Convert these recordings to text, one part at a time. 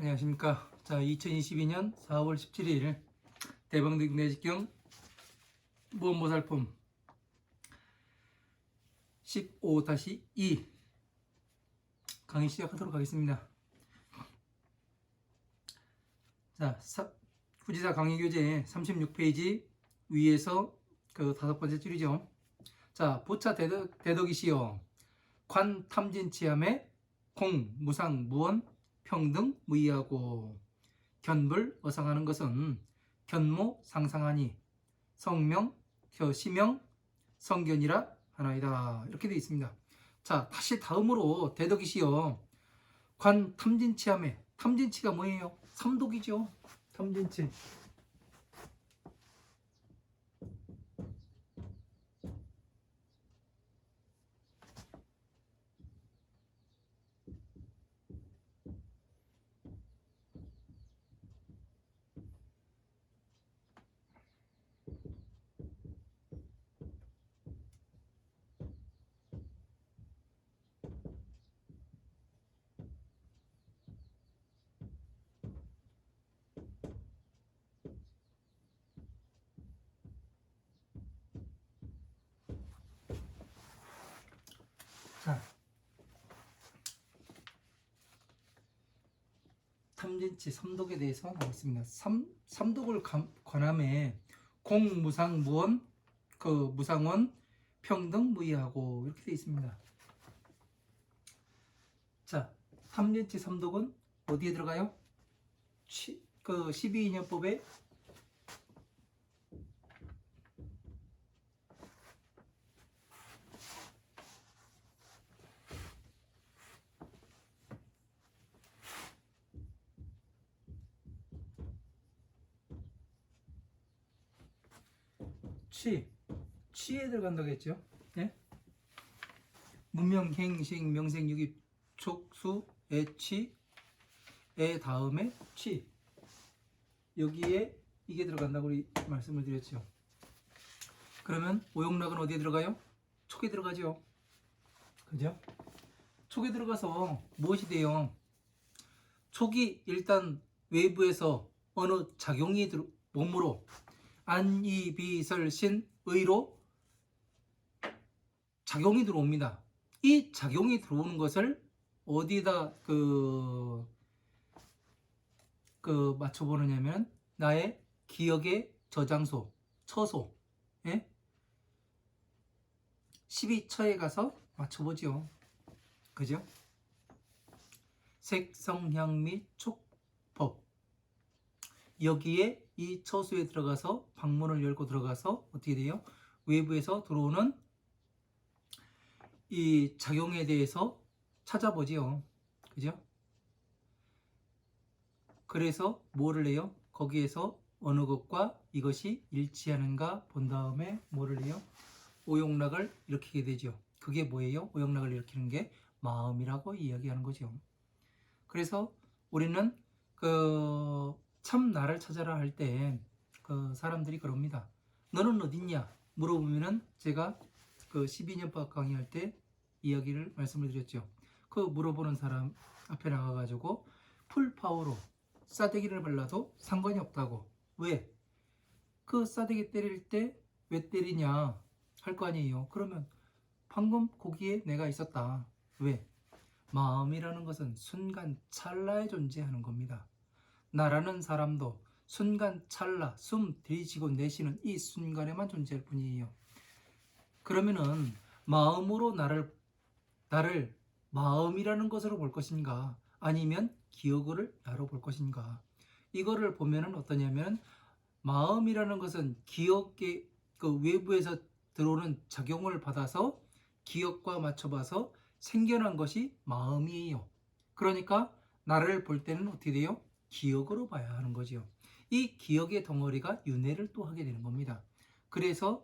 안녕하십니까. 자, 2022년 4월 17일 대방등 내직경 무언보살품 15-2 강의 시작하도록 하겠습니다. 자, 후지사 강의교재 36페이지 위에서 그 5번째 줄이죠. 자, 보차 대덕이시여 관 탐진치함에 공 무상 무원 평등 무의하고 견불 어상하는 것은 견모 상상하니 성명 혀시명 성견이라 하나이다. 이렇게 되어 있습니다. 자, 다시 다음으로 대덕이시여 관 탐진치함에, 탐진치가 뭐예요? 삼독이죠. 탐진치. 자, 탐진치 삼독에 대해서 나왔습니다. 삼독을 관함에 공 무상 무원 그 무상원 평등 무의하고 이렇게 되어 있습니다. 자, 탐진치 삼독은 어디에 들어가요? 그 12인연법에 취에 들어간다고 했죠. 예? 문명, 행식, 명생, 유기, 촉수, 애취, 애 다음에 취. 여기에 이게 들어간다고 우리 말씀을 드렸죠. 그러면 오용락은 어디에 들어가요? 촉에 들어가죠. 그죠? 촉에 들어가서 무엇이 돼요? 촉이 일단 외부에서 어느 작용이 몸으로 안이비설신 의로 작용이 들어옵니다. 이 작용이 들어오는 것을 어디다 맞춰보느냐면 나의 기억의 저장소, 처소, 예? 12처에 가서 맞춰보죠. 그죠? 색성향 및 촉법. 여기에 이 처소에 들어가서 방문을 열고 들어가서 어떻게 돼요? 외부에서 들어오는 이 작용에 대해서 찾아보지요. 그죠? 그래서 뭐를 해요? 거기에서 어느 것과 이것이 일치하는가 본 다음에 뭐를 해요? 오용락을 일으키게 되죠. 그게 뭐예요? 오용락을 일으키는 게 마음이라고 이야기하는 거죠. 그래서 우리는 참 나를 찾아라 할 때 사람들이 그럽니다. 너는 어딨냐? 물어보면은 제가 12년법 강의할 때 이야기를 말씀을 드렸죠. 물어보는 사람 앞에 나가가지고 풀파워로 싸대기를 발라도 상관이 없다고. 왜? 싸대기 때릴 때 왜 때리냐 할 거 아니에요. 그러면 방금 거기에 내가 있었다. 왜? 마음이라는 것은 순간 찰나에 존재하는 겁니다. 나라는 사람도 순간 찰나 숨 들이쉬고 내쉬는 이 순간에만 존재할 뿐이에요. 그러면은 마음으로 나를 마음이라는 것으로 볼 것인가 아니면 기억을 나로 볼 것인가. 이거를 보면은 어떠냐면 마음이라는 것은 기억의 외부에서 들어오는 작용을 받아서 기억과 맞춰봐서 생겨난 것이 마음이에요. 그러니까 나를 볼 때는 어떻게 돼요? 기억으로 봐야 하는 거죠. 이 기억의 덩어리가 윤회를 또 하게 되는 겁니다. 그래서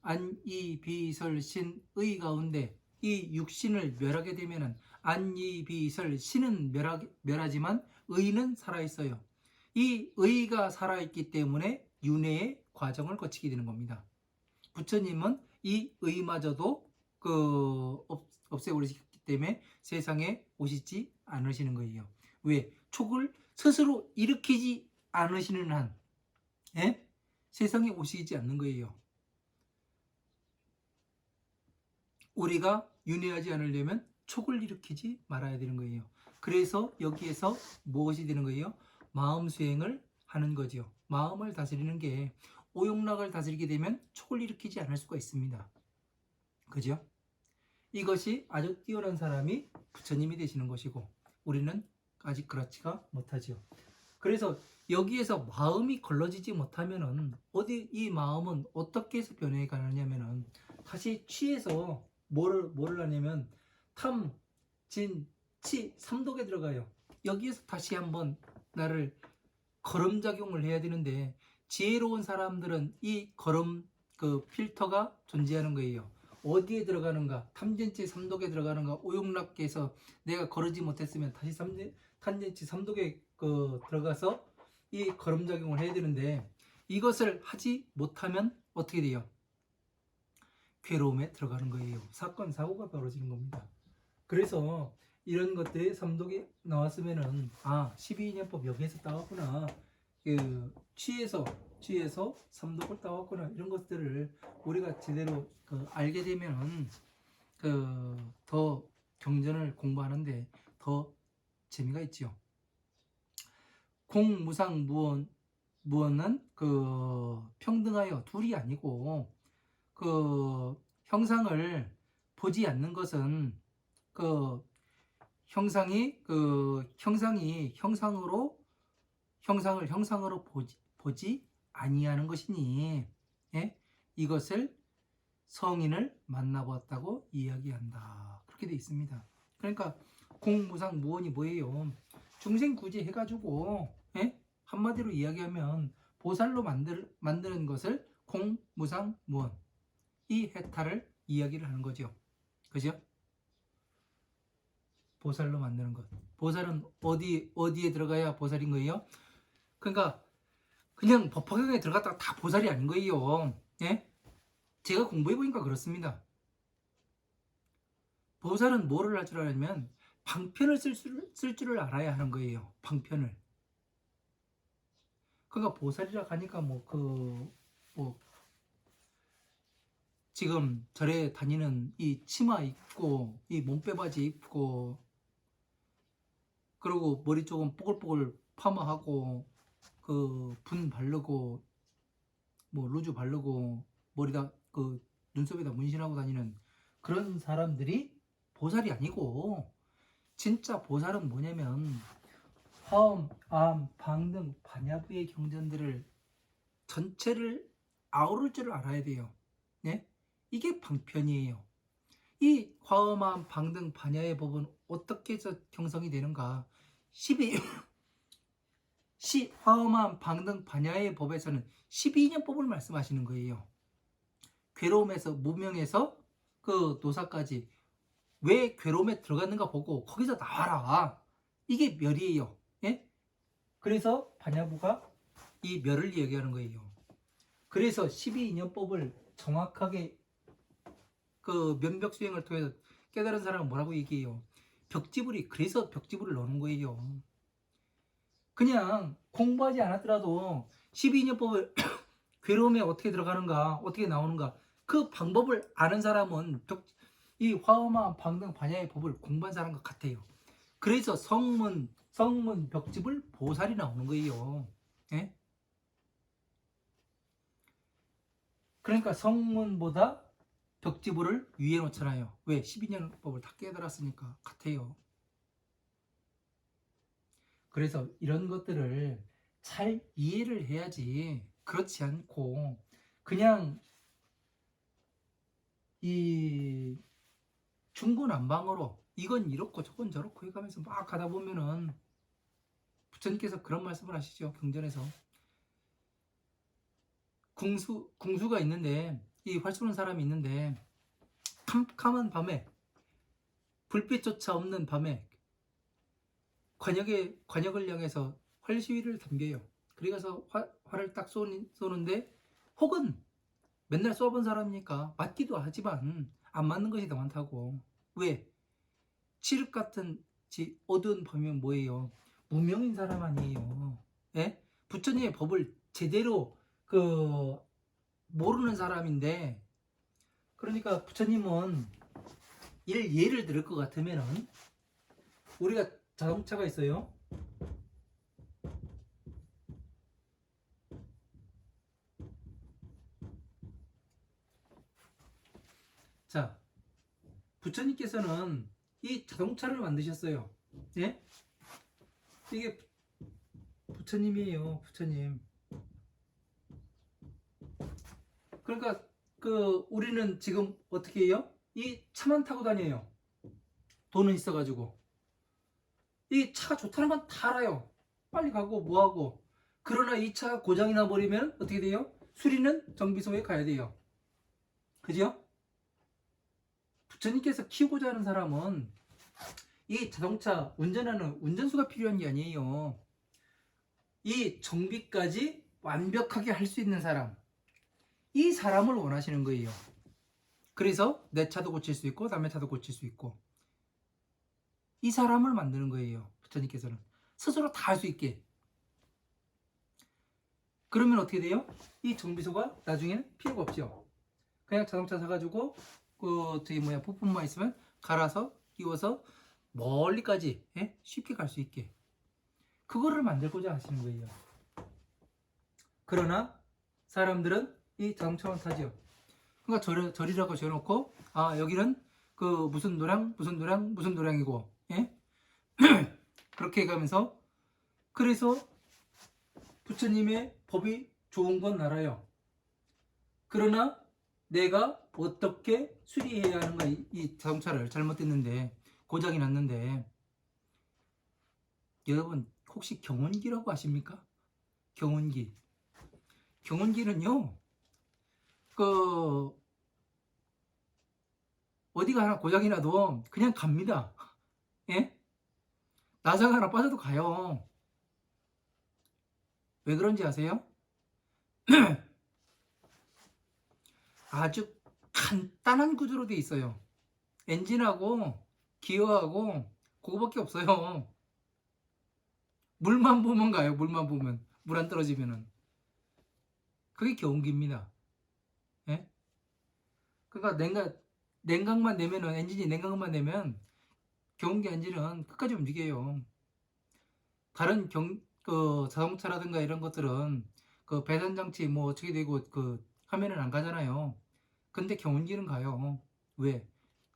안이비설신의 가운데 이 육신을 멸하게 되면은 안이비설신은 멸하지만 의는 살아있어요. 이 의가 살아있기 때문에 윤회의 과정을 거치게 되는 겁니다. 부처님은 이 의마저도 없애버리셨기 때문에 세상에 오시지 않으시는 거예요. 왜? 촉을 스스로 일으키지 않으시는 한 예? 세상에 오시지 않는 거예요. 우리가 윤회하지 않으려면 촉을 일으키지 말아야 되는 거예요. 그래서 여기에서 무엇이 되는 거예요? 마음 수행을 하는 거죠. 마음을 다스리는 게 오용락을 다스리게 되면 촉을 일으키지 않을 수가 있습니다. 그죠? 이것이 아주 뛰어난 사람이 부처님이 되시는 것이고 우리는 아직 그렇지가 못하지요. 그래서 여기에서 마음이 걸러지지 못하면은 어디 이 마음은 어떻게 해서 변해 가느냐면은 다시 취해서 뭐를 하냐면 탐, 진, 치, 삼독에 들어가요. 여기에서 다시 한번 나를 걸음작용을 해야 되는데 지혜로운 사람들은 이 걸음 그 필터가 존재하는 거예요. 어디에 들어가는가? 탐진치 삼독에 들어가는가? 오용락계에서 내가 거르지 못했으면 다시 탐진치 삼독에 들어가서 이 걸음작용을 해야 되는데 이것을 하지 못하면 어떻게 돼요? 괴로움에 들어가는 거예요. 사건, 사고가 벌어지는 겁니다. 그래서 이런 것들이 삼독이 나왔으면은 12인연법 여기에서 따왔구나. 취해서 삼독을 따왔구나. 이런 것들을 우리가 제대로 알게 되면은 더 경전을 공부하는데 더 재미가 있죠. 공무상 무언은 평등하여 둘이 아니고 형상을 보지 않는 것은 형상이 형상으로 보지 아니하는 것이니 예? 이것을 성인을 만나보았다고 이야기한다. 그렇게 되어 있습니다. 그러니까 공무상 무언이 뭐예요? 중생구제 해가지고 예? 한마디로 이야기하면 보살로 만드는 것을 공무상 무언 이 해탈을 이야기를 하는 거죠. 그죠? 보살로 만드는 것. 보살은 어디에 들어가야 보살인 거예요? 그러니까 그냥 법화경에 들어갔다가 다 보살이 아닌 거예요. 예? 제가 공부해 보니까 그렇습니다. 보살은 뭐를 할 줄 알면 방편을 쓸 줄을 알아야 하는 거예요. 방편을. 그러니까 보살이라 하니까 지금 절에 다니는 이 치마 입고 이 몸빼바지 입고 그리고 머리 조금 뽀글뽀글 파마하고 분 바르고 루즈 바르고 머리다 눈썹에다 문신하고 다니는 그런 사람들이 보살이 아니고 진짜 보살은 뭐냐면 화엄, 암, 방등, 반야부의 경전들을 전체를 아우를 줄 알아야 돼요. 네? 이게 방편이에요. 이 화엄암, 방등, 반야의 법은 어떻게 해서 형성이 되는가? 화엄암, 방등, 반야의 법에서는 12인연법을 말씀하시는 거예요. 괴로움에서 무명에서 노사까지 왜 괴로움에 들어갔는가 보고 거기서 나와라. 이게 멸이에요. 예? 그래서 반야부가 이 멸을 얘기하는 거예요. 그래서 12인연법을 정확하게 면벽 수행을 통해서 깨달은 사람은 뭐라고 얘기해요? 그래서 벽지불을 넣는 거예요. 그냥 공부하지 않았더라도 12인연법을 괴로움에 어떻게 들어가는가, 어떻게 나오는가 그 방법을 아는 사람은 이 화엄화 방등 반야의 법을 공부한 사람과 같아요. 그래서 성문 벽집을 보살이 나오는 거예요. 예? 그러니까 성문보다 벽지부를 위에 놓잖아요. 왜? 12년법을 다 깨달았으니까 같아요. 그래서 이런 것들을 잘 이해를 해야지 그렇지 않고 그냥 이 중구난방으로 이건 이렇고 저건 저렇고 해가면서 막 가다 보면은 부처님께서 그런 말씀을 하시죠. 경전에서 궁수가 있는데 이 활쏘는 사람이 있는데 캄캄한 밤에 불빛조차 없는 밤에 관역을 향해서 활시위를 덤벼요. 그래서 활을 딱 쏘는데 혹은 맨날 쏘본 사람이니까 맞기도 하지만 안 맞는 것이 더 많다고. 왜? 칠흑 같은 어두운 밤이면 뭐예요? 무명인 사람 아니에요. 예? 부처님의 법을 제대로 모르는 사람인데, 그러니까 부처님은 예를 들을 것 같으면은, 우리가 자동차가 있어요. 자, 부처님께서는 이 자동차를 만드셨어요. 예? 이게 부처님이에요, 부처님. 그러니까 우리는 지금 어떻게 해요? 이 차만 타고 다녀요. 돈은 있어가지고. 이 차가 좋다는 건 다 알아요. 빨리 가고 뭐하고. 그러나 이 차가 고장이 나버리면 어떻게 돼요? 수리는 정비소에 가야 돼요. 그죠? 부처님께서 키우고자 하는 사람은 이 자동차 운전하는 운전수가 필요한 게 아니에요. 이 정비까지 완벽하게 할 수 있는 사람, 이 사람을 원하시는 거예요. 그래서 내 차도 고칠 수 있고 남의 차도 고칠 수 있고, 이 사람을 만드는 거예요. 부처님께서는 스스로 다 할 수 있게. 그러면 어떻게 돼요? 이 정비소가 나중에는 필요가 없죠. 그냥 자동차 사가지고 부품만 있으면 갈아서 끼워서 멀리까지 쉽게 갈 수 있게, 그거를 만들고자 하시는 거예요. 그러나 사람들은 이 자동차만 타죠. 그러니까 절이라고 지어놓고, 여기는 무슨 노량이고, 그렇게 가면서, 그래서 부처님의 법이 좋은 건 알아요. 그러나 내가 어떻게 수리해야 하는가, 이 자동차를 잘못됐는데, 고장이 났는데. 여러분 혹시 경운기라고 아십니까? 경운기는요, 어디가 하나 고장이 나도 그냥 갑니다. 예? 나사가 하나 빠져도 가요. 왜 그런지 아세요? 아주 간단한 구조로 돼 있어요. 엔진하고 기어하고 그거밖에 없어요. 물만 보면 가요. 물만 보면, 물 안 떨어지면은. 그게 경운기입니다. 예? 그러니까 냉각만 내면은, 엔진이 냉각만 내면 경운기 엔진은 끝까지 움직여요. 다른 자동차라든가 이런 것들은 배선장치 뭐 어떻게 되고 하면은 안 가잖아요. 근데 경운기는 가요. 왜?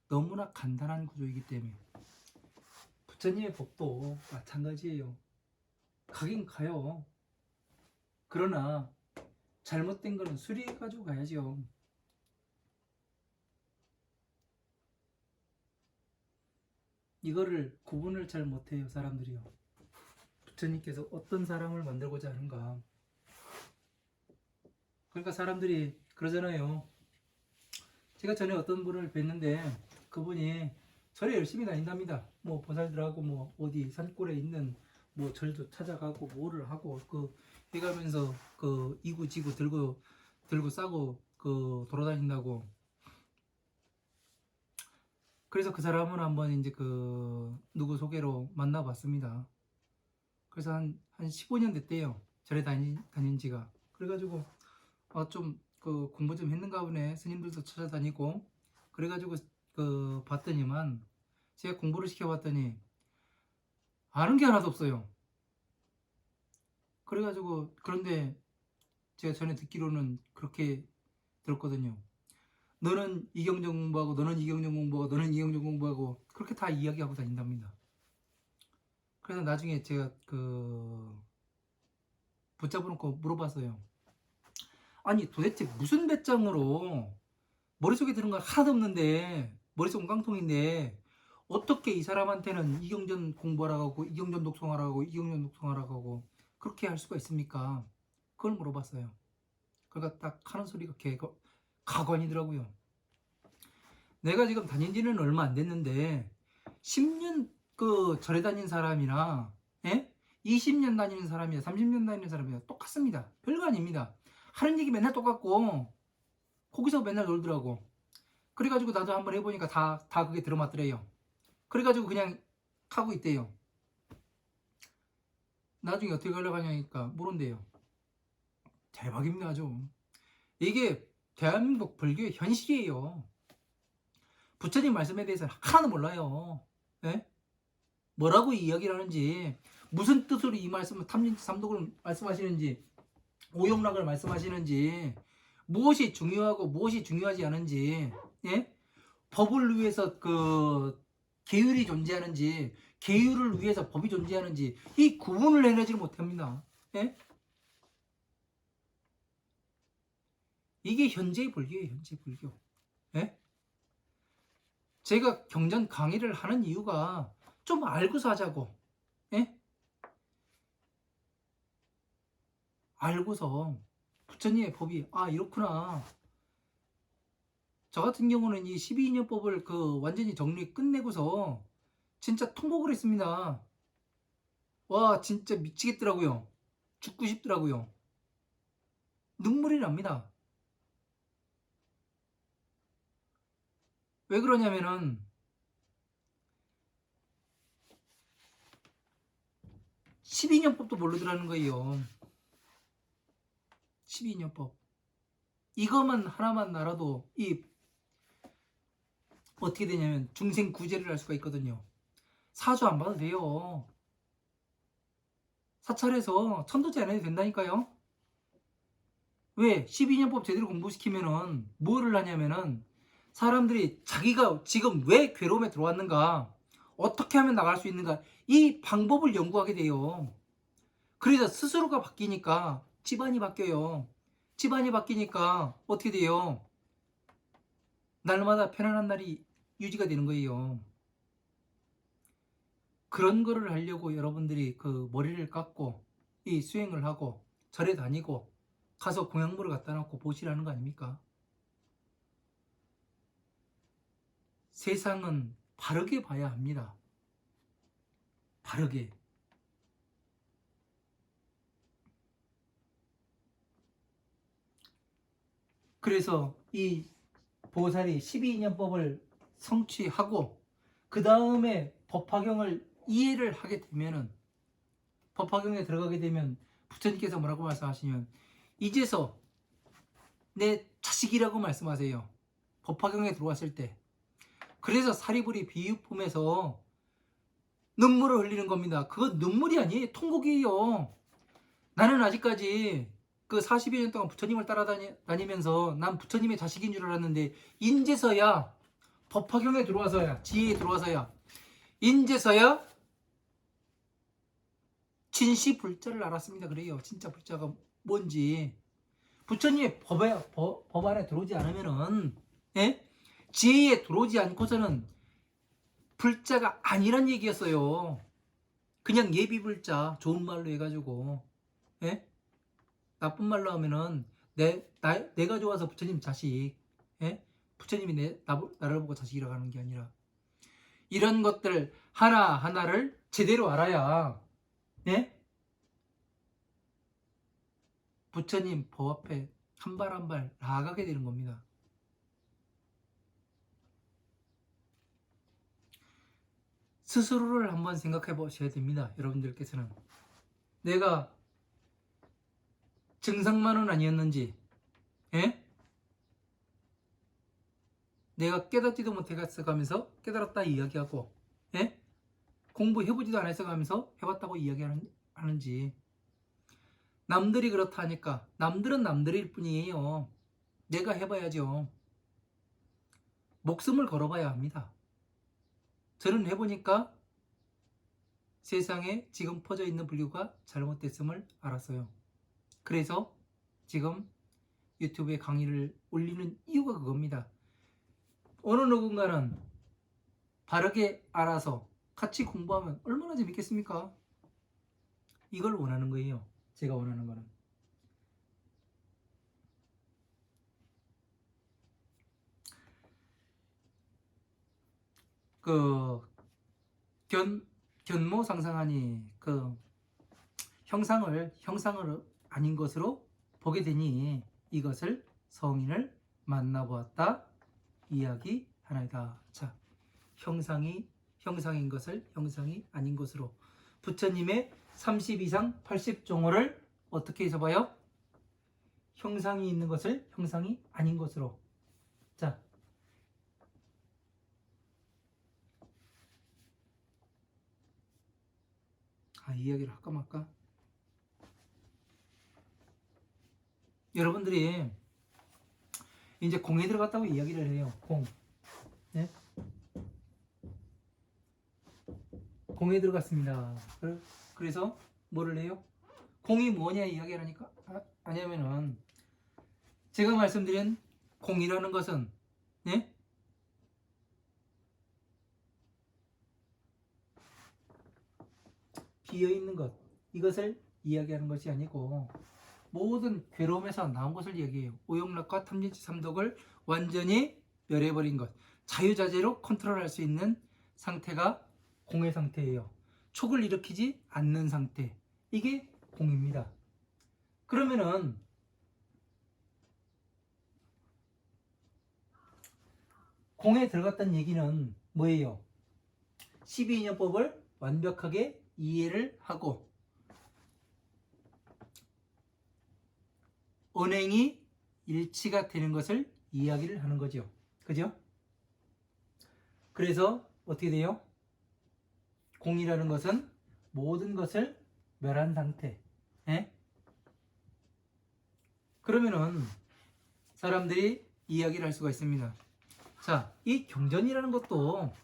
너무나 간단한 구조이기 때문에. 부처님의 법도 마찬가지예요. 가긴 가요. 그러나 잘못된 거는 수리해가지고 가야죠. 이거를 구분을 잘 못해요, 사람들이요. 부처님께서 어떤 사람을 만들고자 하는가. 그러니까 사람들이 그러잖아요. 제가 전에 어떤 분을 뵀는데, 그분이 절에 열심히 다닌답니다. 뭐 보살들하고 뭐 어디 산골에 있는 뭐 절도 찾아가고 뭐를 하고 해가면서 이구지구 들고 싸고 돌아다닌다고. 그래서 그 사람을 한번 이제 누구 소개로 만나봤습니다. 그래서 한 15년 됐대요. 절에 다닌 지가. 그래가지고 좀 공부 좀 했는가 보네. 스님들도 찾아다니고. 그래가지고 봤더니만, 제가 공부를 시켜봤더니 아는 게 하나도 없어요. 그래가지고, 그런데 제가 전에 듣기로는 그렇게 들었거든요. 너는 이경정 공부하고, 너는 이경정 공부하고, 너는 이경정 공부하고, 그렇게 다 이야기하고 다닌답니다. 그래서 나중에 제가 붙잡아놓고 물어봤어요. 아니 도대체 무슨 배짱으로, 머릿속에 드는 건 하나도 없는데, 머릿속은 깡통인데 어떻게 이 사람한테는 이경전 공부하라고 하고, 이경전 독송하라고 하고, 이경전 독송하라고 하고 그렇게 할 수가 있습니까? 그걸 물어봤어요. 그러니까 딱 하는 소리가 가관이더라고요. 내가 지금 다닌 지는 얼마 안 됐는데 10년 절에 다닌 사람이나 20년 다니는 사람이나 30년 다니는 사람이나 똑같습니다. 별거 아닙니다. 하는 얘기 맨날 똑같고 거기서 맨날 놀더라고. 그래가지고 나도 한번 해보니까 다 그게 들어맞더래요. 그래가지고 그냥 하고 있대요. 나중에 어떻게 걸려가냐니까 모른대요. 대박입니다 아주. 이게 대한민국 불교의 현실이에요. 부처님 말씀에 대해서는 하나도 몰라요. 예? 뭐라고 이야기를 하는지, 무슨 뜻으로 이 말씀을 탐진치 삼독을 말씀하시는지, 오용락을 말씀하시는지, 무엇이 중요하고 무엇이 중요하지 않은지, 예? 법을 위해서 그 계율이 존재하는지, 계율을 위해서 법이 존재하는지 이 구분을 해내지를 못합니다. 예? 이게 현재의 불교예요. 현재 불교. 예? 제가 경전 강의를 하는 이유가 좀 알고서 하자고. 예? 알고서 부처님의 법이 이렇구나. 저 같은 경우는 이 12인연법을 그 완전히 정리 끝내고서 진짜 통곡을 했습니다. 와, 진짜 미치겠더라고요. 죽고 싶더라고요. 눈물이 납니다. 왜 그러냐면은 12인연법도 모르더라는 거예요. 12인연법. 이것만 하나만 알아도 이 어떻게 되냐면 중생 구제를 할 수가 있거든요. 사주 안 봐도 돼요. 사찰에서 천도제 안 해도 된다니까요. 왜? 12년법 제대로 공부시키면은 뭐를 하냐면은 사람들이 자기가 지금 왜 괴로움에 들어왔는가, 어떻게 하면 나갈 수 있는가, 이 방법을 연구하게 돼요. 그래서 스스로가 바뀌니까 집안이 바뀌어요. 집안이 바뀌니까 어떻게 돼요? 날마다 편안한 날이 유지가 되는 거예요. 그런 거를 하려고 여러분들이 그 머리를 깎고 이 수행을 하고 절에 다니고 가서 공양물을 갖다 놓고 보시라는 거 아닙니까? 세상은 바르게 봐야 합니다. 바르게. 그래서 이 보살이 12인연법을 성취하고 그 다음에 법화경을 이해를 하게 되면은, 법화경에 들어가게 되면 부처님께서 뭐라고 말씀하시냐면 이제서 내 자식이라고 말씀하세요. 법화경에 들어왔을 때. 그래서 사리부리 비유품에서 눈물을 흘리는 겁니다. 그건 눈물이 아니에요. 통곡이에요. 나는 아직까지 그 40여 년 동안 부처님을 따라다니면서 난 부처님의 자식인 줄 알았는데 인제서야, 법화경에 들어와서야, 지혜에 들어와서야, 인제서야 진시 불자를 알았습니다. 그래요. 진짜 불자가 뭔지. 부처님의 법 안에 들어오지 않으면은, 예? 지혜에 들어오지 않고서는 불자가 아니란 얘기였어요. 그냥 예비 불자, 좋은 말로 해가지고, 예? 나쁜 말로 하면은 내가 좋아서 부처님 자식, 예? 부처님이 나를 보고 자식이라고 하는 게 아니라 이런 것들 하나하나를 제대로 알아야, 예? 부처님 법 앞에 한 발 한 발 나아가게 되는 겁니다. 스스로를 한번 생각해 보셔야 됩니다. 여러분들께서는 내가 증상만은 아니었는지, 예? 내가 깨닫지도 못해갔어 가면서 깨달았다 이야기하고, 예? 공부해보지도 않았어 가면서 해봤다고 이야기하는지. 남들이 그렇다 하니까 남들은 남들일 뿐이에요. 내가 해봐야죠. 목숨을 걸어봐야 합니다. 저는 해보니까 세상에 지금 퍼져 있는 불교가 잘못됐음을 알았어요. 그래서 지금 유튜브에 강의를 올리는 이유가 그겁니다. 어느 누군가는 바르게 알아서 같이 공부하면 얼마나 재밌겠습니까? 이걸 원하는 거예요. 제가 원하는 거는. 그 견모 상상하니 그 형상을 아닌 것으로 보게 되니 이것을 성인을 만나보았다 이야기하나이다. 자, 형상인 것을 형상이 아닌 것으로 부처님의 30 이상 80종호를 어떻게 해서 봐요? 형상이 있는 것을 형상이 아닌 것으로. 자, 이야기를 할까 말까? 여러분들이 이제 공에 들어갔다고 이야기를 해요. 공. 네? 공에 들어갔습니다. 그래서 뭐를 해요? 공이 뭐냐 이야기를 하니까 아니면은 제가 말씀드린 공이라는 것은 네? 비어있는 것, 이것을 이야기하는 것이 아니고 모든 괴로움에서 나온 것을 얘기해요. 오용락과 탐진치 삼독을 완전히 멸해버린 것, 자유자재로 컨트롤할 수 있는 상태가 공의 상태예요. 촉을 일으키지 않는 상태, 이게 공입니다. 그러면은 공에 들어갔다는 얘기는 뭐예요? 12인연법을 완벽하게 이해를 하고 언행이 일치가 되는 것을 이야기를 하는 거죠. 그죠? 그래서 어떻게 돼요? 공이라는 것은 모든 것을 멸한 상태. 예? 그러면은 사람들이 이야기를 할 수가 있습니다. 자, 이 경전이라는 것도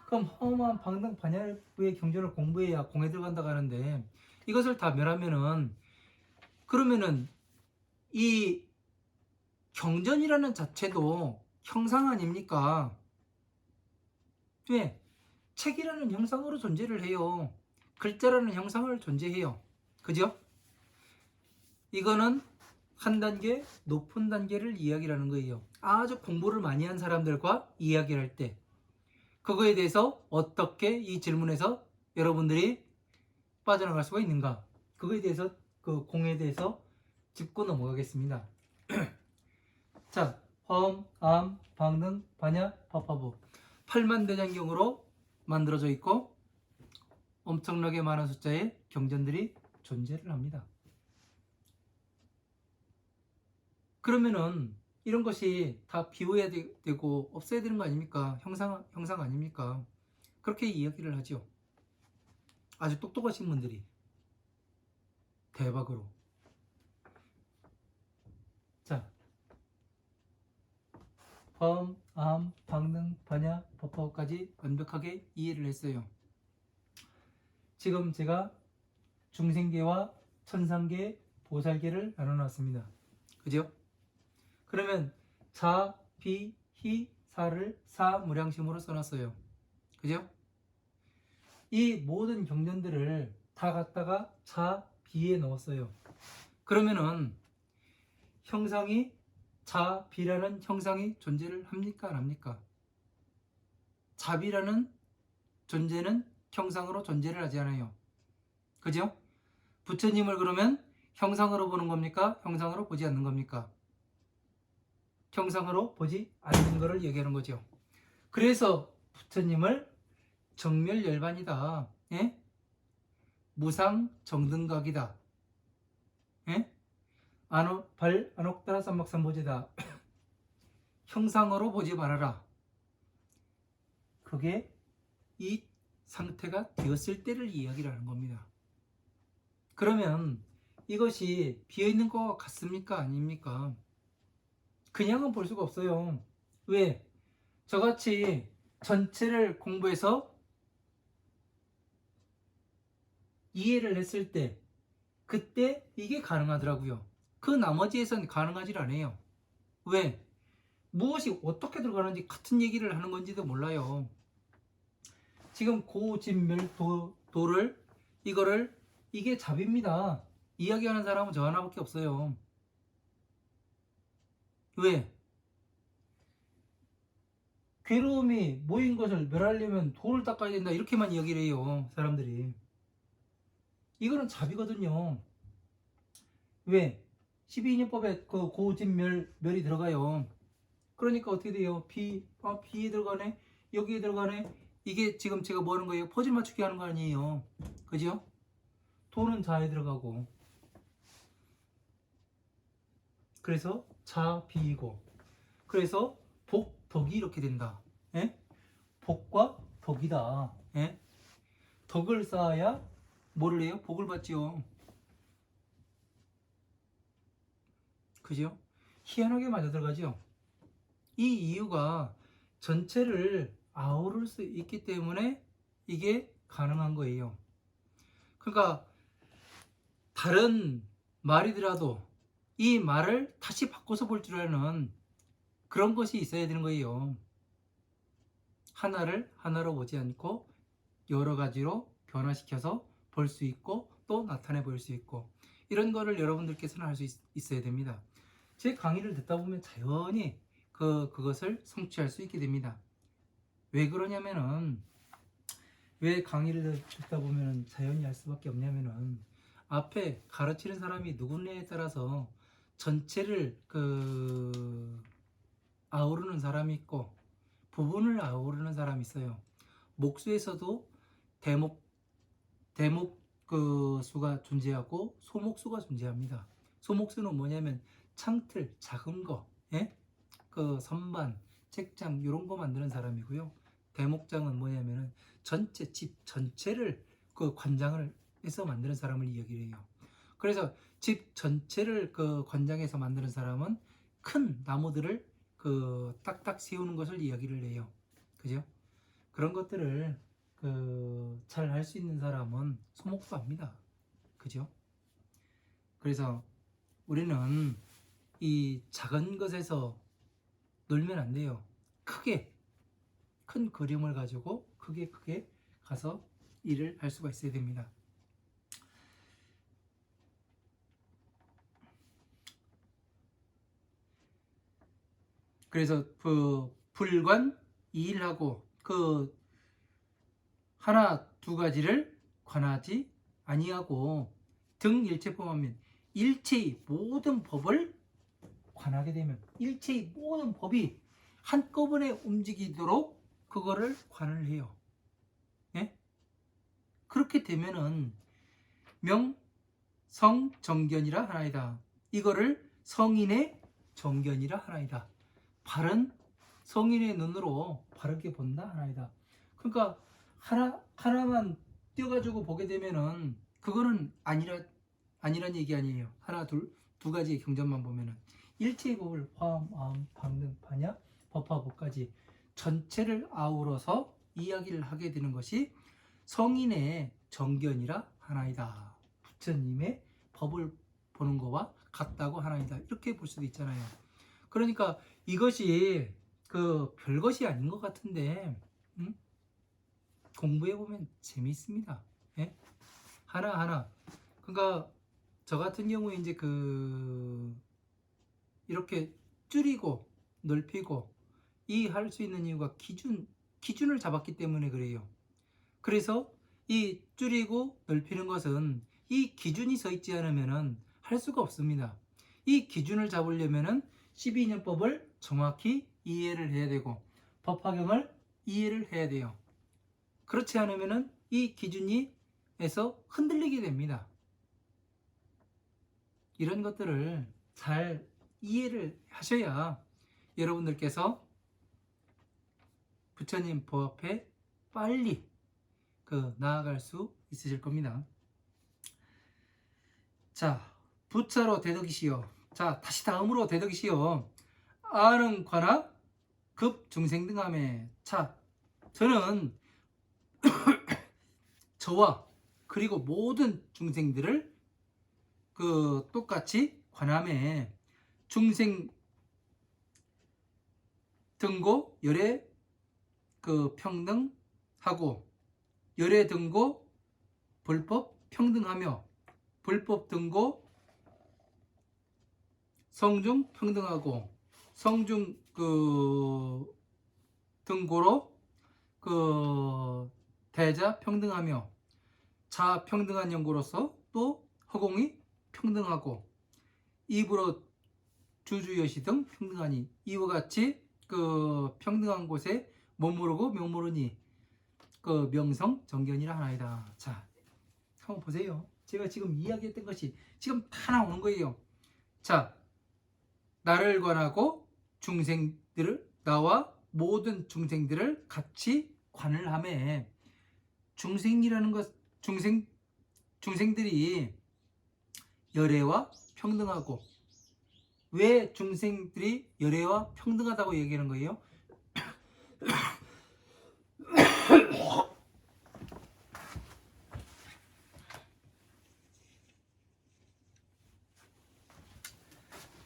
그럼 허무한 방당 반야의 경전을 공부해야 공에 들어간다고 하는데 이것을 다 멸하면은 그러면은 이 경전이라는 자체도 형상 아닙니까? 왜? 책이라는 형상으로 존재를 해요. 글자라는 형상을 존재해요. 그죠? 이거는 한 단계 높은 단계를 이야기하는 거예요. 아주 공부를 많이 한 사람들과 이야기를 할 때 그거에 대해서 어떻게 이 질문에서 여러분들이 빠져나갈 수가 있는가, 그거에 대해서 그 공에 대해서 짚고 넘어가겠습니다. 자, 화엄, 암, 방능, 반야, 파파부 8만대장경으로 만들어져 있고 엄청나게 많은 숫자의 경전들이 존재를 합니다. 그러면은 이런 것이 다 비워야 되고 없어야 되는 거 아닙니까? 형상 아닙니까? 그렇게 이야기를 하죠. 아주 똑똑하신 분들이 대박으로. 자, 화엄, 암, 방능, 반야, 법화까지 완벽하게 이해를 했어요. 지금 제가 중생계와 천상계, 보살계를 나눠놨습니다. 그죠? 그러면 자, 비, 히, 사를 사무량심으로 써놨어요. 그죠? 이 모든 경전들을 다 갖다가 자, 비에 넣었어요. 그러면은 형상이 자, 비라는 형상이 존재를 합니까? 안 합니까? 자비라는 존재는 형상으로 존재를 하지 않아요. 그죠? 부처님을 그러면 형상으로 보는 겁니까? 형상으로 보지 않는 겁니까? 형상으로 보지 않는 것을 얘기하는 거죠. 그래서 부처님을 정멸열반이다. 예? 무상정등각이다. 예? 안옥다라 삼박삼보제다. 형상으로 보지 말아라. 그게 이 상태가 되었을 때를 이야기를 하는 겁니다. 그러면 이것이 비어있는 것 같습니까? 아닙니까? 그냥은 볼 수가 없어요. 왜? 저같이 전체를 공부해서 이해를 했을 때 그때 이게 가능하더라고요. 그 나머지에선 가능하지 않아요. 왜? 무엇이 어떻게 들어가는지 같은 얘기를 하는 건지도 몰라요. 지금 고진멸도를 이거를 이게 잡입니다. 이야기하는 사람은 저 하나밖에 없어요. 왜? 괴로움이 모인 것을 멸하려면 돌을 닦아야 된다 이렇게만 이야기를 해요. 사람들이. 이거는 잡이거든요. 왜? 12인연법에 그 고진멸이 들어가요. 그러니까 어떻게 돼요? 비에 들어가네? 여기에 들어가네? 이게 지금 제가 뭐 하는 거예요? 퍼즐 맞추기 하는 거 아니에요. 그죠? 도는 자에 들어가고, 그래서 자비이고, 그래서 복, 덕이 이렇게 된다. 예? 복과 덕이다. 예? 덕을 쌓아야 뭐를 해요? 복을 받지요. 그죠? 희한하게 맞아 들어가죠. 이 이유가 전체를 아우를 수 있기 때문에 이게 가능한 거예요. 그러니까 다른 말이더라도 이 말을 다시 바꿔서 볼 줄 아는 그런 것이 있어야 되는 거예요. 하나를 하나로 보지 않고 여러 가지로 변화시켜서 볼 수 있고 또 나타내 볼 수 있고, 이런 거를 여러분들께서는 할 수 있어야 됩니다. 제 강의를 듣다 보면 자연히 그것을 성취할 수 있게 됩니다. 왜 그러냐면은, 왜 강의를 듣다 보면 자연히 할 수밖에 없냐면은, 앞에 가르치는 사람이 누구냐에 따라서 전체를 아우르는 사람이 있고 부분을 아우르는 사람이 있어요. 목수에서도 대목 수가 존재하고 소목수가 존재합니다. 소목수는 뭐냐면 창틀, 작은 거, 예? 그 선반, 책장 이런 거 만드는 사람이고요. 대목장은 뭐냐면은 전체 집 전체를 관장을 해서 만드는 사람을 이야기를 해요. 그래서 집 전체를 관장해서 만드는 사람은 큰 나무들을 딱딱 세우는 것을 이야기를 해요. 그죠? 그런 것들을 잘 할 수 있는 사람은 소목수합니다. 그죠? 그래서 우리는 이 작은 것에서 놀면 안 돼요. 큰 그림을 가지고 크게 가서 일을 할 수가 있어야 됩니다. 그래서 불관 이일하고 하나 두 가지를 관하지 아니하고 등 일체법하면, 일체의 모든 법을 관하게 되면 일체의 모든 법이 한꺼번에 움직이도록 그거를 관을 해요. 예? 그렇게 되면은 명성정견이라 하나이다. 이거를 성인의 정견이라 하나이다. 바른 성인의 눈으로 바르게 본다 하나이다. 그러니까 하나만 띄어가지고 보게 되면은 그거는 아니란 얘기 아니에요. 하나 두 가지의 경전만 보면은 일체의 법을 화음, 아음, 방등, 반야, 법화법까지 전체를 아우러서 이야기를 하게 되는 것이 성인의 정견이라 하나이다. 부처님의 법을 보는 거와 같다고 하나이다. 이렇게 볼 수도 있잖아요. 그러니까 이것이 별것이 아닌 것 같은데, 공부해보면 재미있습니다. 예? 하나하나. 그러니까 저 같은 경우에 이제 이렇게 줄이고 넓히고 이 할 수 있는 이유가 기준을 잡았기 때문에 그래요. 그래서 이 줄이고 넓히는 것은 이 기준이 서 있지 않으면은 할 수가 없습니다. 이 기준을 잡으려면은 12년법을 정확히 이해를 해야 되고 법화경을 이해를 해야 돼요. 그렇지 않으면은 이 기준에서 흔들리게 됩니다. 이런 것들을 잘 이해를 하셔야 여러분들께서 부처님 법 앞에 빨리 나아갈 수 있으실 겁니다. 자, 부차로 대덕이시여. 자, 다시 다음으로 대덕이시여. 아는 관하 급 중생 등함에. 자, 저는 저와 그리고 모든 중생들을 똑같이 관함에 중생 등고 열애 평등하고 열애 등고 불법 평등하며 불법 등고 성중 평등하고 성중 등고로 대자 평등하며 자 평등한 연고로서 또 허공이 평등하고 입으로 주주여시 등 평등하니, 이와 같이 평등한 곳에 머무르고 명모르니 명성 정견이라 하나이다. 자, 한번 보세요. 제가 지금 이야기했던 것이 지금 다 나오는 거예요. 자, 나를 관하고 중생들을, 나와 모든 중생들을 같이 관을 하매, 중생이라는 것, 중생들이 열애와 평등하고, 왜 중생들이 열애와 평등하다고 얘기하는 거예요?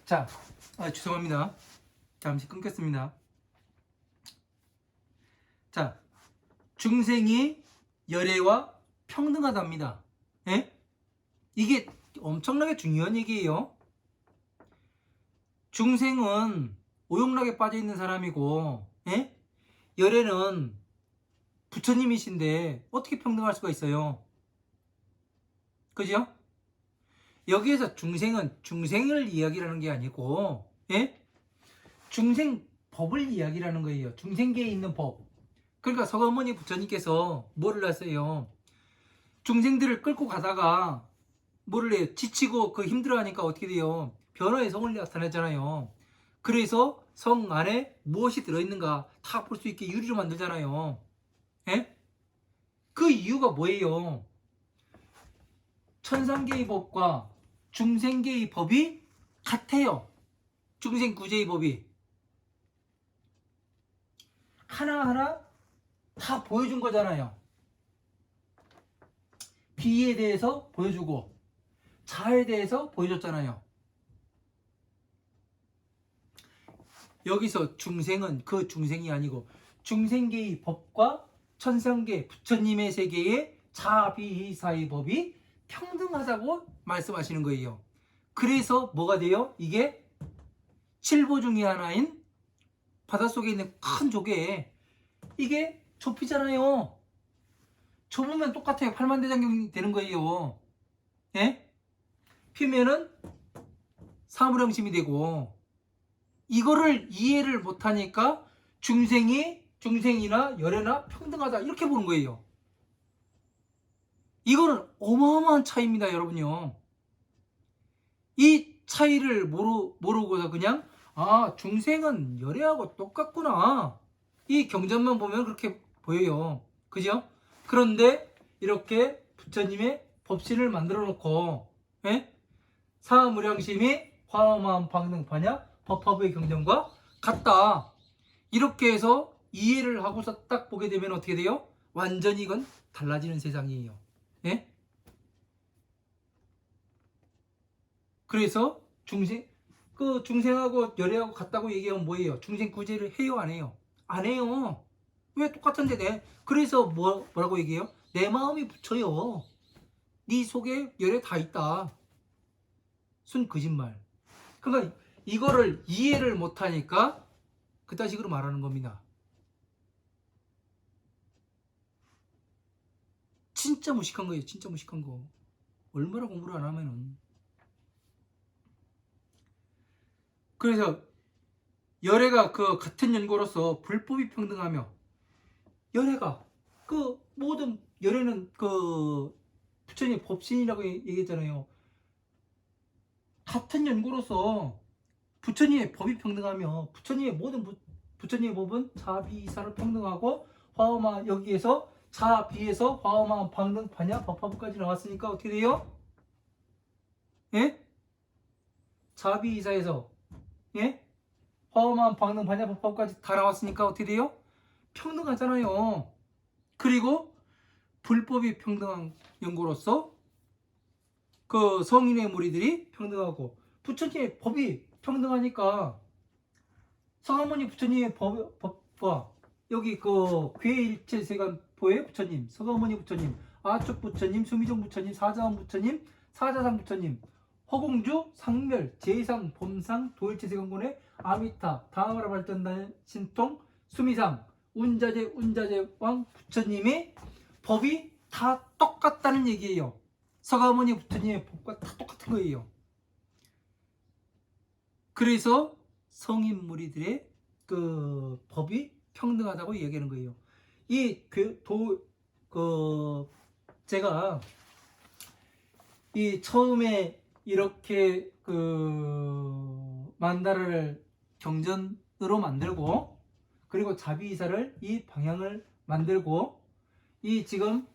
자, 죄송합니다. 잠시 끊겼습니다. 자, 중생이 열애와 평등하답니다. 예? 이게 엄청나게 중요한 얘기예요. 중생은 오용락에 빠져 있는 사람이고, 예? 열애는 부처님이신데 어떻게 평등할 수가 있어요? 그죠? 여기에서 중생은 중생을 이야기하는 게 아니고, 예? 중생 법을 이야기하는 거예요. 중생계에 있는 법. 그러니까 서가모니 부처님께서 뭐를 하세요? 중생들을 끌고 가다가 뭐를 해요? 지치고 그 힘들어하니까 어떻게 돼요? 변화의 성을 나타내잖아요. 그래서 성 안에 무엇이 들어있는가 다 볼 수 있게 유리로 만들잖아요. 예? 그 이유가 뭐예요? 천상계의 법과 중생계의 법이 같아요. 중생구제의 법이 하나하나 다 보여준 거잖아요. 비에 대해서 보여주고 자에 대해서 보여줬잖아요. 여기서 중생은 그 중생이 아니고 중생계의 법과 천상계 부처님의 세계의 자비사의 법이 평등하다고 말씀하시는 거예요. 그래서 뭐가 돼요? 이게 칠보 중의 하나인 바닷속에 있는 큰 조개, 이게 좁히잖아요. 좁으면 똑같아요. 팔만대장경이 되는 거예요. 예? 피면은 사무량심이 되고, 이거를 이해를 못하니까 중생이나 열애나 평등하다 이렇게 보는 거예요. 이거는 어마어마한 차이입니다, 여러분요. 이 차이를 모르고서 그냥 중생은 열애하고 똑같구나, 이 경전만 보면 그렇게 보여요. 그죠? 그런데 이렇게 부처님의 법신을 만들어 놓고, 예? 사무량심이 화엄한 방능파냐 법화부의 경전과 같다, 이렇게 해서 이해를 하고서 딱 보게 되면 어떻게 돼요? 완전히 이건 달라지는 세상이에요. 예? 그래서 중생하고 열애하고 같다고 얘기하면 뭐예요? 중생 구제를 해요, 안 해요? 안 해요. 왜? 똑같은데. 그래서 뭐라고 얘기해요? 내 마음이 붙여요. 네 속에 열애 다 있다. 순 거짓말. 그러니까 이거를 이해를 못하니까 그딴 식으로 말하는 겁니다. 진짜 무식한 거예요. 진짜 무식한 거. 얼마나 공부를 안 하면은. 그래서 열애가 그 같은 연고로서 불법이 평등하며, 열애가 그 모든 열애는 그 부처님 법신이라고 얘기했잖아요. 같은 연고로서 부처님의 법이 평등하며, 부처님의 모든 부처님의 법은 자비이사로 평등하고, 화엄한 여기에서 자비에서 화엄한 방등 반야 법화부까지 나왔으니까 어떻게 돼요? 예? 자비이사에서, 예? 화엄한 방등 반야 법화부까지 다 나왔으니까 어떻게 돼요? 평등하잖아요. 그리고 불법이 평등한 연고로서 그 성인의 무리들이 평등하고, 부처님의 법이 평등하니까 서가모니 부처님의 법과 여기 그 괴일체세간보의 부처님, 서가모니 부처님, 아쪽 부처님, 수미종 부처님, 사자원 부처님, 사자상 부처님, 허공주, 상멸, 제상, 범상, 도일체세간군의 아미타, 다하마라 발전단 신통, 수미상, 운자제왕 부처님의 법이 다 똑같다는 얘기예요. 서가모니 부처님의 법과 다 똑같은 거예요. 그래서 성인 무리들의 그 법이 평등하다고 얘기하는 거예요. 제가 이 처음에 이렇게 만다라를 경전으로 만들고, 그리고 자비이사를 이 방향을 만들고, 이 지금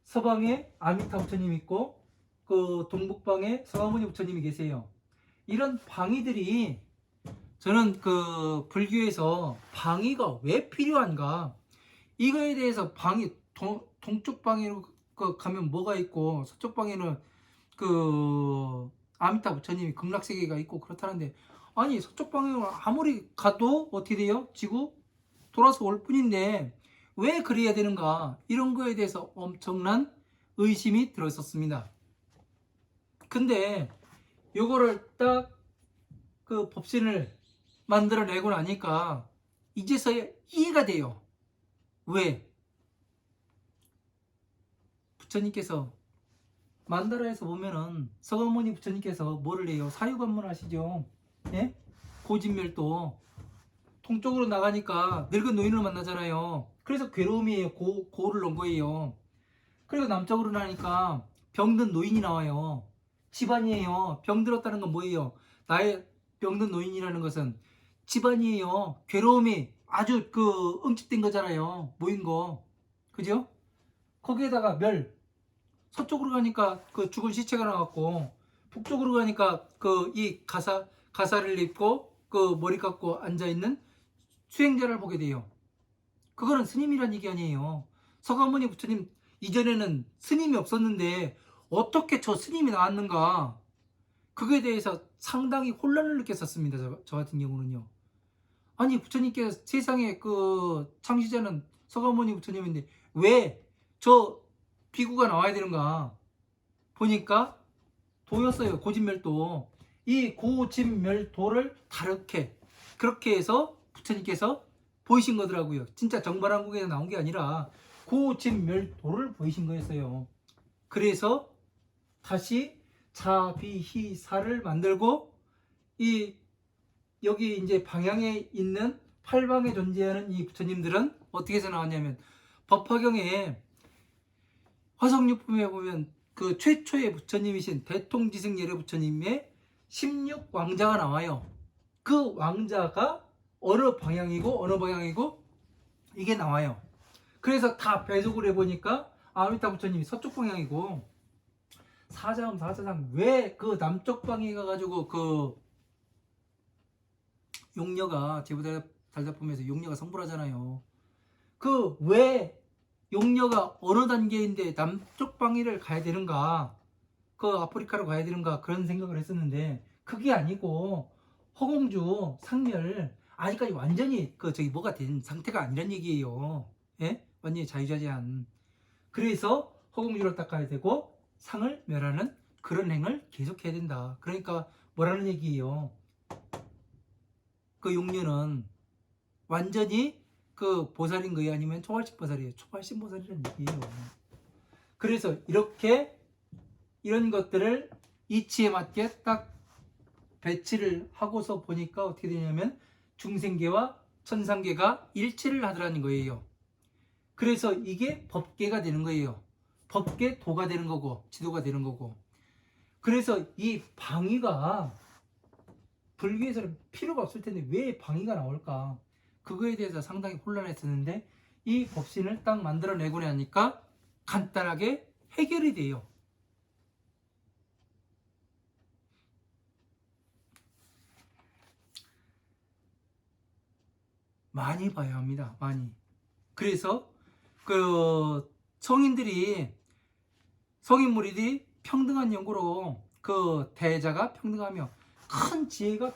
서방에 아미타 부처님 있고 그 동북방에 서가모니 부처님이 계세요. 이런 방위들이, 저는 그 불교에서 방위가 왜 필요한가, 이거에 대해서 방위, 동쪽 방위로 가면 뭐가 있고 서쪽 방위는 그 아미타 부처님이 극락세계가 있고 그렇다는데, 아니 서쪽 방향으로 아무리 가도 어떻게 돼요? 지구 돌아서 올 뿐인데 왜 그래야 되는가, 이런 거에 대해서 엄청난 의심이 들었었습니다. 근데 요거를 딱 그 법신을 만들어내고 나니까 이제서야 이해가 돼요. 왜? 부처님께서 만다라에서 보면은 서가모니 부처님께서 뭐를 해요? 사유관문 하시죠. 예? 고진멸도 동쪽으로 나가니까 늙은 노인을 만나잖아요. 그래서 괴로움이에요. 고를 넣은 거예요. 그리고 남쪽으로 나니까 병든 노인이 나와요. 집안이에요. 병들었다는 건 뭐예요? 나의 병든 노인이라는 것은 집안이에요. 괴로움이 아주 응집된 거잖아요. 모인 거. 그죠? 거기에다가 서쪽으로 가니까 죽은 시체가 나왔고, 북쪽으로 가니까 이 가사를 입고 머리 깎고 앉아있는 수행자를 보게 돼요. 그거는 스님이란 얘기 아니에요. 서가모니 부처님 이전에는 스님이 없었는데 어떻게 저 스님이 나왔는가, 그거에 대해서 상당히 혼란을 느꼈었습니다. 저 같은 경우는요. 아니 부처님께서 세상의 창시자는 서가모니 부처님인데 왜 저 비구가 나와야 되는가 보니까 도였어요. 고진멸도. 이 고진멸도를 그렇게 해서 부처님께서 보이신 거더라고요. 진짜 정발한국에서 나온 게 아니라 고진멸도를 보이신 거였어요. 그래서 다시 자비희사를 만들고, 여기 이제 방향에 있는 팔방에 존재하는 이 부처님들은 어떻게 해서 나왔냐면, 법화경에 화성육품에 보면 최초의 부처님이신 대통지승예례 부처님의 16왕자가 나와요. 그 왕자가 어느 방향이고 이게 나와요. 그래서 다 배속을 해보니까 아미타 부처님이 서쪽 방향이고, 사자상 왜 남쪽 방에 가가지고 용녀가 제부다 달다품에서 용녀가 성불하잖아요. 왜 용녀가 어느 단계인데 남쪽 방위를 가야 되는가, 아프리카로 가야 되는가, 그런 생각을 했었는데 그게 아니고 허공주 상멸 아직까지 완전히 뭐가 된 상태가 아니란 얘기예요. 예? 완전히 자유자재한. 그래서 허공주로 닦아야 되고 상을 멸하는 그런 행을 계속해야 된다. 그러니까 뭐라는 얘기예요? 용녀는 완전히 보살인 거예요? 아니면 초발심 보살이에요? 초발심 보살이라는 얘기예요. 그래서 이런 것들을 이치에 맞게 딱 배치를 하고서 보니까 어떻게 되냐면 중생계와 천상계가 일치를 하더라는 거예요. 그래서 이게 법계가 되는 거예요. 법계 도가 되는 거고 지도가 되는 거고. 그래서 이 방위가 불교에서는 필요가 없을 텐데 왜 방위가 나올까? 그거에 대해서 상당히 혼란했었는데 이 법신을 딱 만들어내고 나니까 간단하게 해결이 돼요. 많이 봐야 합니다. 많이. 그래서 성인물이 평등한 연구로 대자가 평등하며 큰 지혜가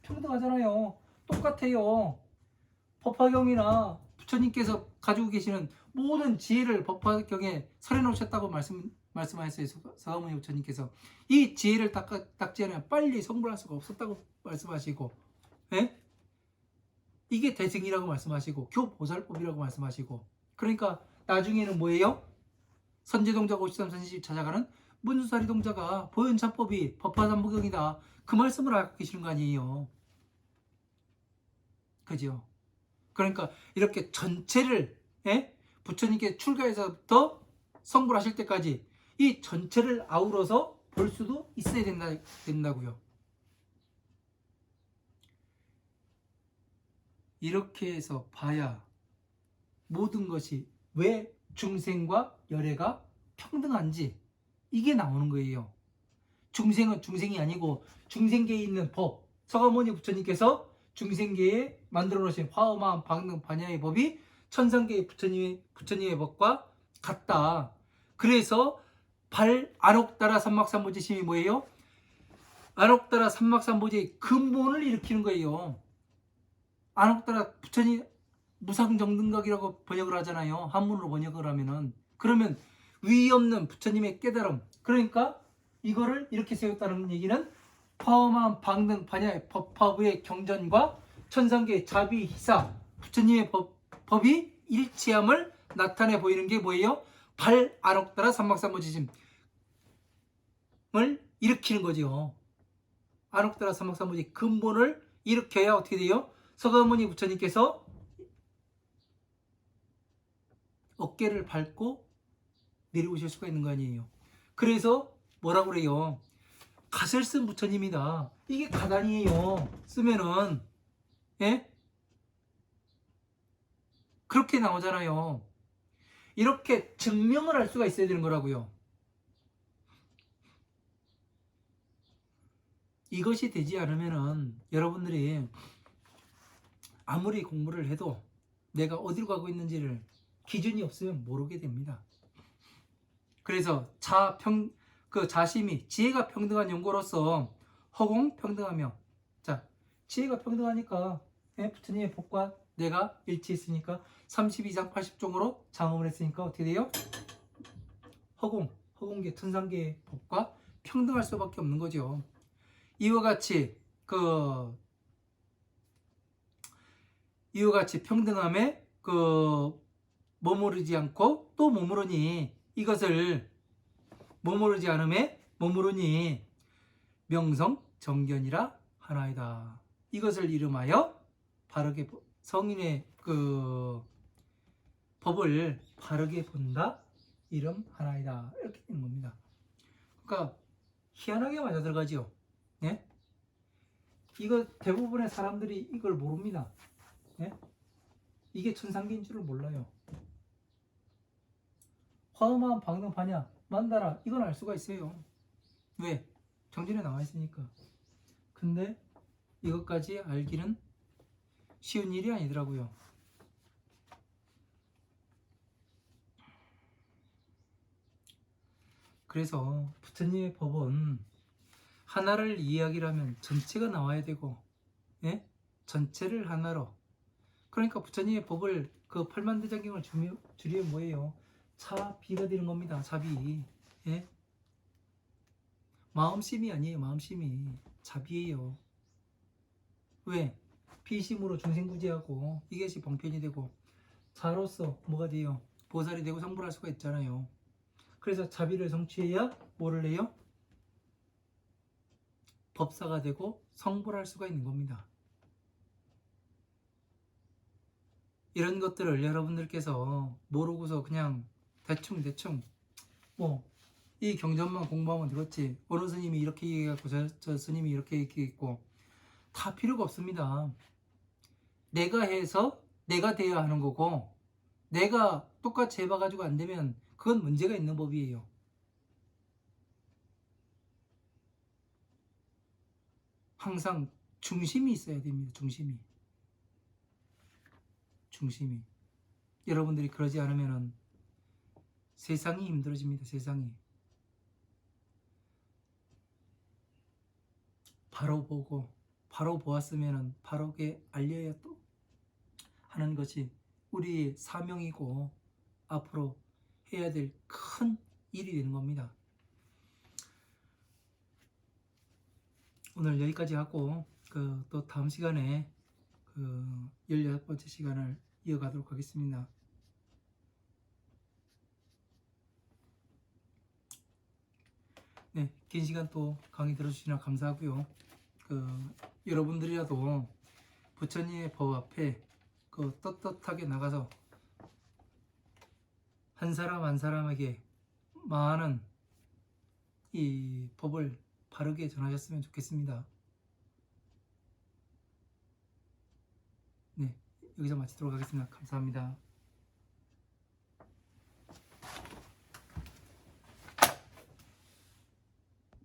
평등하잖아요. 똑같아요. 법화경이나 부처님께서 가지고 계시는 모든 지혜를 법화경에 설해 놓으셨다고 말씀하셨어요. 서가모니 부처님께서. 이 지혜를 닦지 않으면 빨리 성불할 수가 없었다고 말씀하시고, 예? 이게 대승이라고 말씀하시고 교보살법이라고 말씀하시고, 그러니까 나중에는 뭐예요? 선제동자 53, 선지집 찾아가는 문수사리 동자가 보현찬법이 법화삼부경이다, 그 말씀을 하고 계시는 거 아니에요. 그죠? 그러니까 이렇게 전체를 부처님께 출가해서부터 성불 하실 때까지 이 전체를 아우러서 볼 수도 있어야 된다고요. 이렇게 해서 봐야 모든 것이 왜 중생과 열애가 평등한지 이게 나오는 거예요. 중생은 중생이 아니고 중생계에 있는 법, 서가모니 부처님께서 중생계에 만들어 놓으신 화엄한 방능 반야의 법이 천상계의 부처님의 법과 같다. 그래서 안옥따라 삼막삼보지심이 뭐예요? 안옥따라 삼막삼보지의 근본을 일으키는 거예요. 안옥따라 부처님 무상정등각이라고 번역을 하잖아요. 한문으로 번역을 하면은. 그러면 위 없는 부처님의 깨달음, 그러니까 이거를 이렇게 세웠다는 얘기는 파엄한 방등 반야의 법화부의 경전과 천상계의 자비 희사 부처님의 법이 일치함을 나타내 보이는 게 뭐예요? 안옥따라 삼막삼보지심을 일으키는 거죠. 안옥따라 삼막삼보지 근본을 일으켜야 어떻게 돼요? 서가모니 부처님께서 어깨를 밟고 내려오실 수가 있는 거 아니에요. 그래서 뭐라고 그래요? 갓을 쓴 부처님이다. 이게 갓 아니에요. 쓰면은 예? 그렇게 나오잖아요. 이렇게 증명을 할 수가 있어야 되는 거라고요. 이것이 되지 않으면은 여러분들이 아무리 공부를 해도 내가 어디로 가고 있는지를 기준이 없으면 모르게 됩니다. 그래서 자심이 지혜가 평등한 연고로서 허공 평등하며, 자, 지혜가 평등하니까 부처님의 법과 내가 일치했으니까 32장 80종으로 장엄을 했으니까 어떻게 돼요? 허공계 천상계의 법과 평등할 수밖에 없는 거죠. 이와 같이 평등함에 머무르지 않고 또 머무르니, 이것을 머무르지 않음에 머무르니 명성 정견이라 하나이다. 이것을 이름하여 바르게 성인의 법을 바르게 본다 이름 하나이다. 이렇게 되는 겁니다. 그러니까 희한하게 맞아 들어가죠. 네? 이거 대부분의 사람들이 이걸 모릅니다. 네? 이게 천상계인 줄을 몰라요. 화엄한 방능 반야 만다라 이건 알 수가 있어요. 왜? 정진에 나와 있으니까. 근데 이것까지 알기는 쉬운 일이 아니더라고요. 그래서 부처님의 법은 하나를 이해하기라면 전체가 나와야 되고, 예? 전체를 하나로. 그러니까 부처님의 법을 팔만대장경을 줄이면 뭐예요? 차비가 되는 겁니다. 자비. 예? 마음심이 아니에요. 마음심이 자비예요. 왜? 피심으로 중생구제하고 이것이 방편이 되고, 자로서 뭐가 돼요? 보살이 되고 성불할 수가 있잖아요. 그래서 자비를 성취해야 뭐를 해요? 법사가 되고 성불할 수가 있는 겁니다. 이런 것들을 여러분들께서 모르고서 그냥 대충 이 경전만 공부하면 되겠지, 어느 스님이 이렇게 얘기했고 저 스님이 이렇게 얘기했고, 다 필요가 없습니다. 내가 해서 내가 돼야 하는 거고, 내가 똑같이 해봐가지고 안 되면 그건 문제가 있는 법이에요. 항상 중심이 있어야 됩니다. 중심이. 여러분들이 그러지 않으면 세상이 힘들어집니다. 세상이. 바로 보고 바로 보았으면 바로게 알려야 또 하는 것이 우리의 사명이고 앞으로 해야 될 큰 일이 되는 겁니다. 오늘 여기까지 하고 또 다음 시간에 16번째 시간을 이어가도록 하겠습니다. 네, 긴 시간 또 강의 들어주시나 감사하고요. 여러분들이라도 부처님의 법 앞에 떳떳하게 나가서 한 사람 한 사람에게 많은 이 법을 바르게 전하셨으면 좋겠습니다. 네, 여기서 마치도록 하겠습니다. 감사합니다.